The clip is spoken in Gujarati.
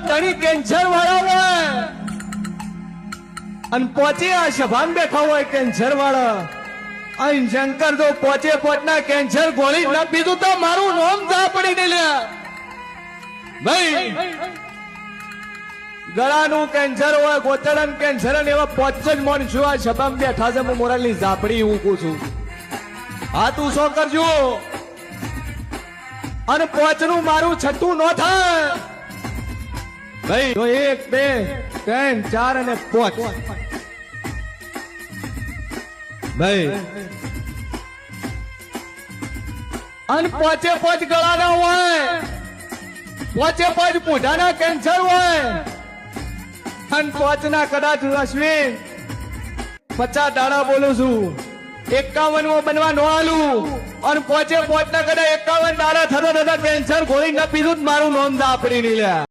ધણી કેન્સર વાળા હોય અને પોચે આ સભામાં બેઠા હોય કેન્સર વાળા અહીં શંકર તો પોચે પોચના કેન્સર ગોળી ન પીધું તો મારું નામ જા પડી ને લ્યા ભાઈ ગળાનું કેન્સર હોય ગોતડાનું કેન્સર અને એવા પોચ જ માણસો આ સભામાં બેઠા છે. હું મોરાલની ઝાપડી ઊંકું છું. હા તું શું કરજો અને પોચનું મારું છઠ્ઠું ન થાય ભાઈ તો 1 2 3 4 અને 5 ભાઈ અને પોચે પોચ ગળાના હોય પોચે પોચ મોઢાના કેન્સર હોય અને પોચના કદાચ અશ્વિન 50 દાડા બોલું છું 51 બનવા નો આલું અને પોચે પોચના કદાચ 51 દાડા થતા કેન્સર ગોળી ન પીધું મારું નામ દા આપડી નહીં લ્યા.